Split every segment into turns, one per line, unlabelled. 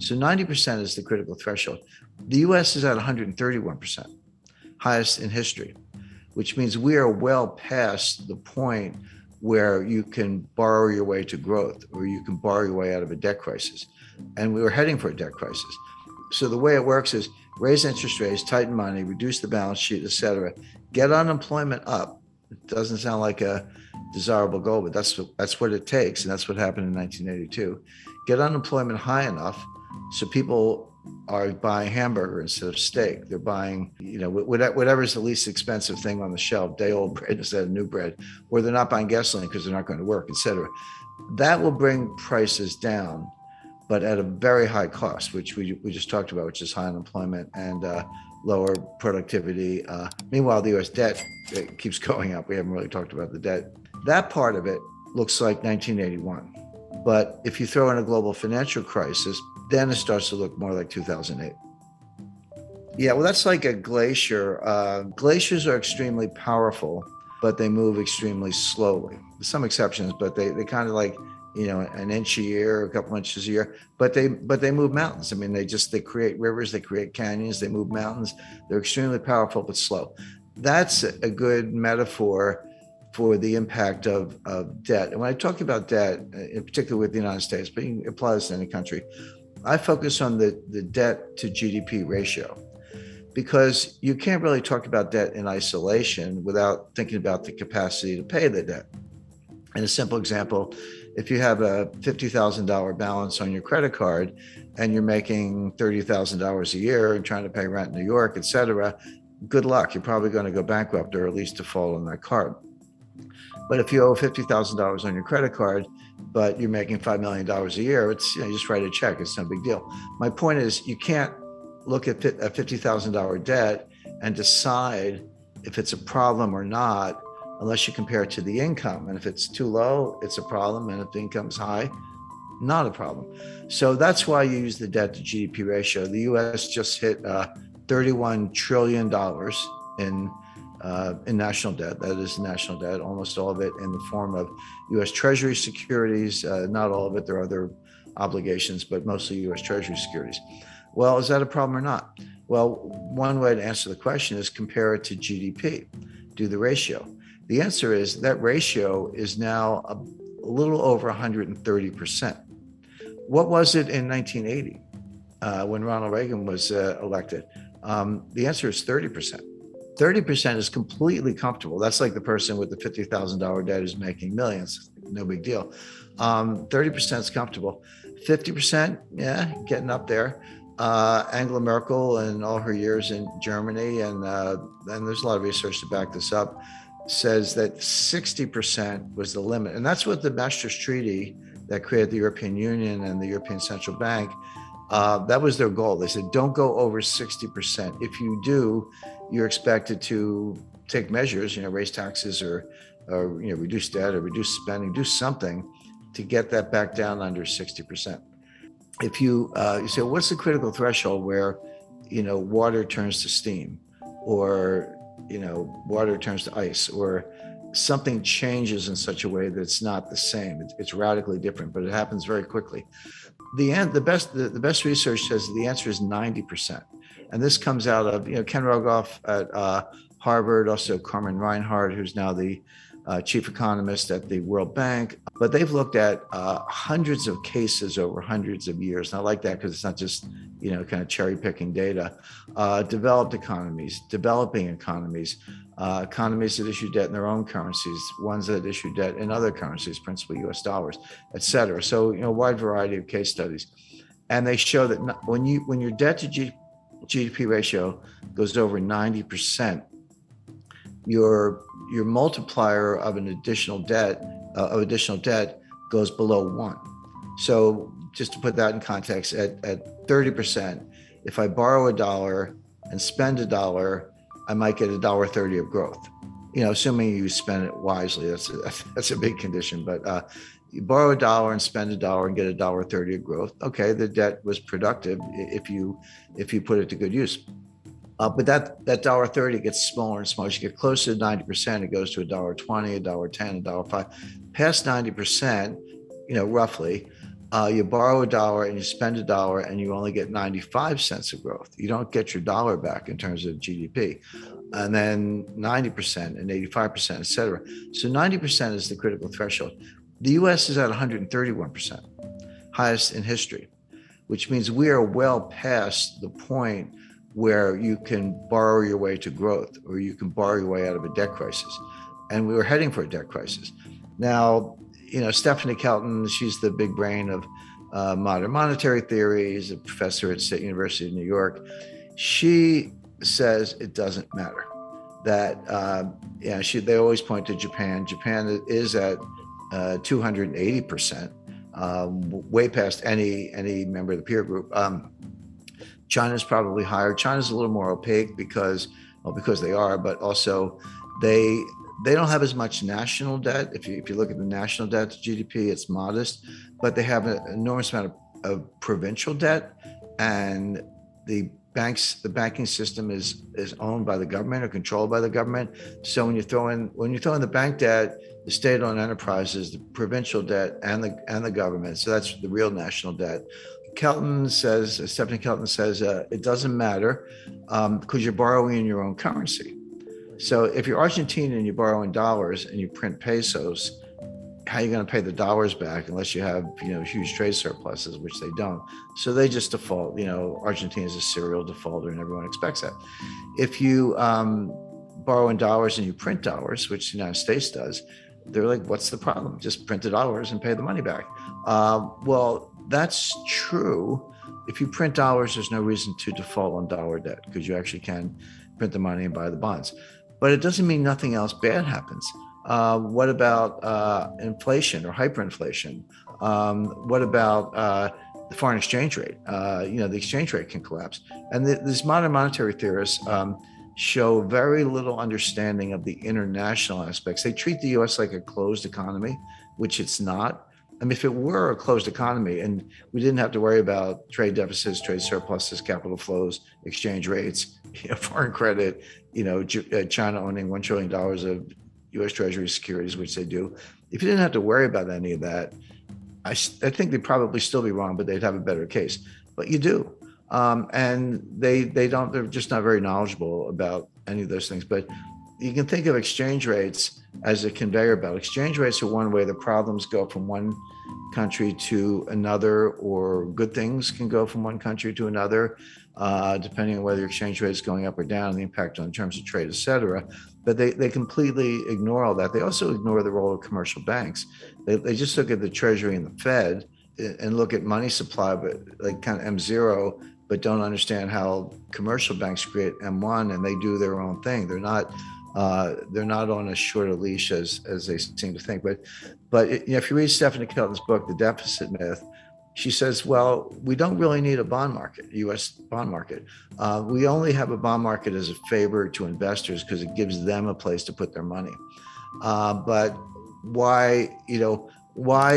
So 90% is the critical threshold. The US is at 131%, highest in history, which means we are well past the point where you can borrow your way to growth or you can borrow your way out of a debt crisis. And we were heading for a debt crisis. So the way it works is raise interest rates, tighten money, reduce the balance sheet, et cetera, get unemployment up. It doesn't sound like a desirable goal, but that's what it takes. And that's what happened in 1982. Get unemployment high enough so people are buying hamburger instead of steak. They're buying, whatever's the least expensive thing on the shelf, day-old bread instead of new bread, or they're not buying gasoline because they're not going to work, et cetera. That will bring prices down, but at a very high cost, which we just talked about, which is high unemployment and lower productivity. Meanwhile, the U.S. debt keeps going up. We haven't really talked about the debt. That part of it looks like 1981. But if you throw in a global financial crisis, then it starts to look more like 2008. Yeah, well, that's like a glacier. Glaciers are extremely powerful, but they move extremely slowly. There's some exceptions, but they kind of like, an inch a year, a couple inches a year, but they move mountains. I mean, they create rivers, they create canyons, they move mountains. They're extremely powerful, but slow. That's a good metaphor for the impact of debt. And when I talk about debt, in particular with the United States, but you can apply this to any country, I focus on the debt to GDP ratio, because you can't really talk about debt in isolation without thinking about the capacity to pay the debt. And a simple example, if you have a $50,000 balance on your credit card and you're making $30,000 a year and trying to pay rent in New York, et cetera, good luck. You're probably going to go bankrupt or at least default on that card. But if you owe $50,000 on your credit card, but you're making $5 million a year, it's, you just write a check. It's no big deal. My point is, you can't look at a $50,000 debt and decide if it's a problem or not unless you compare it to the income. And if it's too low, it's a problem. And if the income's high, not a problem. So that's why you use the debt to GDP ratio. The US just hit $31 trillion in national debt. That is national debt, almost all of it in the form of US Treasury securities. Not all of it, there are other obligations, but mostly US Treasury securities. Well, is that a problem or not? Well, one way to answer the question is compare it to GDP, do the ratio. The answer is that ratio is now a little over 130%. What was it in 1980 when Ronald Reagan was elected? The answer is 30%. 30% is completely comfortable. That's like the person with the $50,000 debt who's making millions. No big deal. 30% is comfortable. 50%, yeah, getting up there. Angela Merkel and all her years in Germany, and there's a lot of research to back this up, says that 60% was the limit. And that's what the Maastricht Treaty that created the European Union and the European Central Bank, that was their goal. They said, don't go over 60%. If you do, you're expected to take measures, raise taxes or reduce debt or reduce spending, do something to get that back down under 60%. If you say, what's the critical threshold where, water turns to steam, or, water turns to ice, or something changes in such a way that it's not the same. It's radically different, but it happens very quickly. The best research says the answer is 90%. And this comes out of, Ken Rogoff at Harvard, also Carmen Reinhart, who's now the chief economist at the World Bank. But they've looked at hundreds of cases over hundreds of years. And I like that because it's not just, kind of cherry picking data. Developed economies, developing economies, economies that issue debt in their own currencies, ones that issue debt in other currencies, principally US dollars, et cetera. So, a wide variety of case studies. And they show that when your debt to GDP ratio goes over 90%, your multiplier of additional debt goes below 1. So just to put that in context, at 30%, if I borrow $1 and spend $1, I might get $1.30 of growth. Assuming you spend it wisely, that's a big condition. But you borrow $1 and spend $1 and get $1.30 of growth. Okay, the debt was productive if you put it to good use. But that $1.30 gets smaller and smaller. As you get closer to 90%, it goes to $1.20, $1.10, $1.05. Past 90%, roughly, You borrow a dollar and you spend a dollar and you only get 95 cents of growth. You don't get your dollar back in terms of GDP. And then 90% and 85%, et cetera. So 90% is the critical threshold. The US is at 131%, highest in history, which means we are well past the point where you can borrow your way to growth or you can borrow your way out of a debt crisis. And we were heading for a debt crisis. Now, Stephanie Kelton, she's the big brain of modern monetary theory. She's a professor at State University of New York. She says it doesn't matter. That they always point to Japan. Japan is at 280%, way past any member of the peer group. China's probably higher. China's a little more opaque because they are, but also they don't have as much national debt. If you look at the national debt to GDP, it's modest, but they have an enormous amount of provincial debt, and the banking system is owned by the government or controlled by the government. So when you throw in the bank debt, the state-owned enterprises, the provincial debt, and the government, so that's the real national debt. Stephanie Kelton says it doesn't matter because you're borrowing in your own currency. So if you're Argentine and you borrow in dollars and you print pesos, how are you going to pay the dollars back unless you have huge trade surpluses, which they don't? So they just default. Argentina is a serial defaulter, and everyone expects that. If you borrow in dollars and you print dollars, which the United States does, they're like, "What's the problem? Just print the dollars and pay the money back." Well, that's true. If you print dollars, there's no reason to default on dollar debt because you actually can print the money and buy the bonds. But it doesn't mean nothing else bad happens. What about inflation or hyperinflation? What about the foreign exchange rate? The exchange rate can collapse. And these modern monetary theorists show very little understanding of the international aspects. They treat the US like a closed economy, which it's not. I mean, if it were a closed economy and we didn't have to worry about trade deficits, trade surpluses, capital flows, exchange rates, foreign credit, China owning $1 trillion of US Treasury securities, which they do. If you didn't have to worry about any of that, I think they'd probably still be wrong, but they'd have a better case. But you do. And they're just not very knowledgeable about any of those things. But you can think of exchange rates as a conveyor belt. Exchange rates are one way the problems go from one country to another, or good things can go from one country to another, depending on whether your exchange rate is going up or down, the impact on terms of trade, et cetera. But they completely ignore all that. They also ignore the role of commercial banks. They just look at the Treasury and the Fed and look at money supply, but like kind of M0, but don't understand how commercial banks create M1 and they do their own thing. They're not on as short a leash as they seem to think. But if you read Stephanie Kelton's book, The Deficit Myth, she says, well, we don't really need a bond market, U.S. bond market. We only have a bond market as a favor to investors because it gives them a place to put their money. But why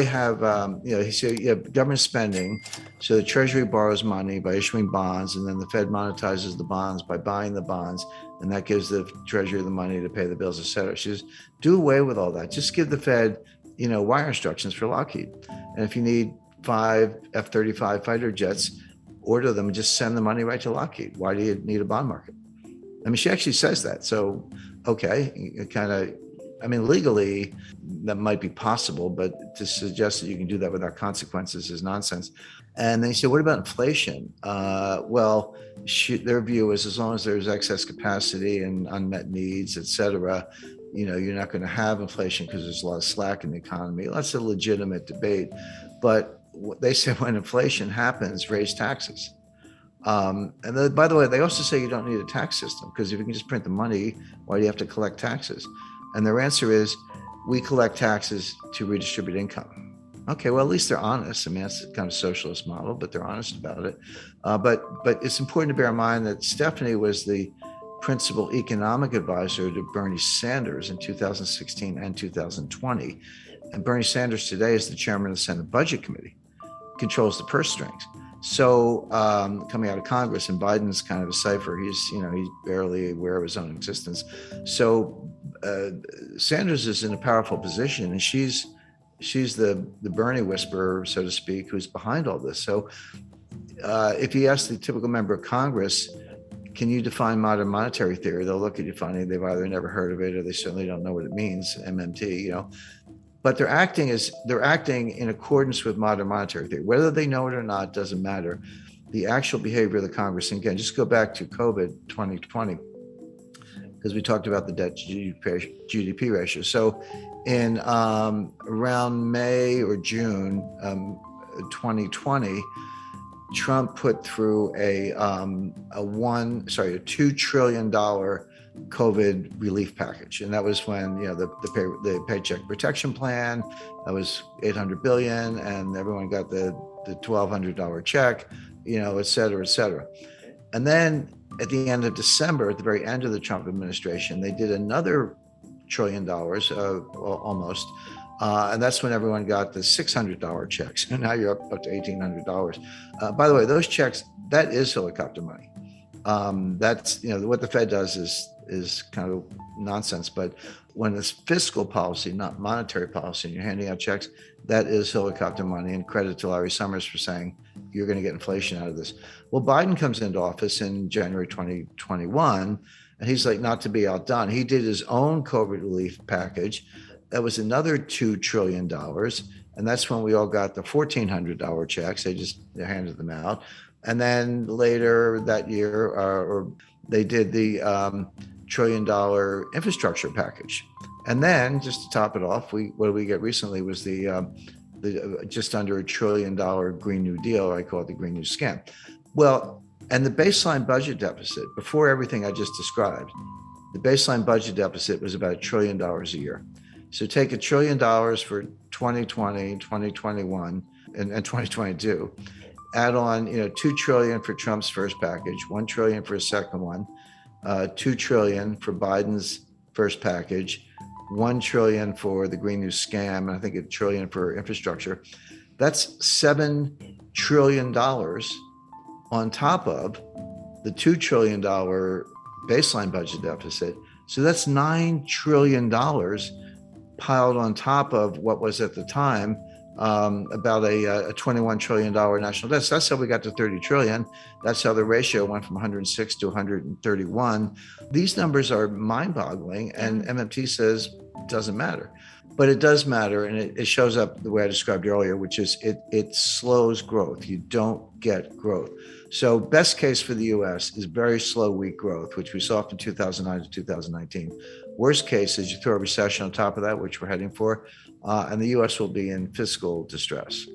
have, he said, you have government spending. So the Treasury borrows money by issuing bonds, and then the Fed monetizes the bonds by buying the bonds. And that gives the Treasury the money to pay the bills, et cetera. She says, do away with all that. Just give the Fed, wire instructions for Lockheed. And if you need 5 F-35 fighter jets, order them and just send the money right to Lockheed. Why do you need a bond market? I mean, she actually says that. So, okay, legally, that might be possible, but to suggest that you can do that without consequences is nonsense. And then you say, what about inflation? Their view is as long as there's excess capacity and unmet needs, et cetera, you're not going to have inflation because there's a lot of slack in the economy. That's a legitimate debate. But they say when inflation happens, raise taxes. And then, by the way, they also say you don't need a tax system because if you can just print the money, why do you have to collect taxes? And their answer is, we collect taxes to redistribute income. Okay, well, at least they're honest. I mean, that's the kind of socialist model, but they're honest about it. But it's important to bear in mind that Stephanie was the principal economic advisor to Bernie Sanders in 2016 and 2020. And Bernie Sanders today is the chairman of the Senate Budget Committee, controls the purse strings. So coming out of Congress, and Biden's kind of a cipher. He's barely aware of his own existence. So Sanders is in a powerful position, and she's she's the Bernie whisperer, so to speak, who's behind all this. So if you ask the typical member of Congress, can you define modern monetary theory? They'll look at you funny. They've either never heard of it or they certainly don't know what it means, MMT, But they're acting in accordance with modern monetary theory. Whether they know it or not doesn't matter. The actual behavior of the Congress, and again, just go back to COVID 2020, because we talked about the debt to GDP ratio. So in around May or June 2020, Trump put through a $2 trillion COVID relief package, and that was when the Paycheck Protection Plan, that was $800 billion, and everyone got the $1,200 check, et cetera, et cetera. And then at the end of December, at the very end of the Trump administration, they did another $1 trillion, almost. And that's when everyone got the $600 checks. And now you're up to $1,800. By the way, those checks, that is helicopter money. That's, what the Fed does is kind of nonsense. But when it's fiscal policy, not monetary policy, and you're handing out checks, that is helicopter money. And credit to Larry Summers for saying, you're going to get inflation out of this. Well, Biden comes into office in January 2021, and he's like, not to be outdone, he did his own COVID relief package. That was another $2 trillion. And that's when we all got the $1,400 checks. They handed them out. And then later that year, or they did the $1 trillion infrastructure package. And then just to top it off, what did we get recently was the just under $1 trillion Green New Deal, or I call it the Green New Scam. Well, and the baseline budget deficit, before everything I just described, the baseline budget deficit was about $1 trillion a year. So take $1 trillion for 2020, 2021, and 2022. Add on, $2 trillion for Trump's first package, $1 trillion for his second one, $2 trillion for Biden's first package, $1 trillion for the Green New Scam, and I think $1 trillion for infrastructure. That's $7 trillion on top of the $2 trillion baseline budget deficit. So that's $9 trillion piled on top of what was at the time about a $21 trillion national debt. So that's how we got to 30 trillion. That's how the ratio went from 106 to 131. These numbers are mind-boggling, and MMT says it doesn't matter. But it does matter, and it shows up the way I described earlier, which is it slows growth. You don't get growth. So best case for the U.S. is very slow, weak growth, which we saw from 2009 to 2019. Worst case is you throw a recession on top of that, which we're heading for, and the U.S. will be in fiscal distress.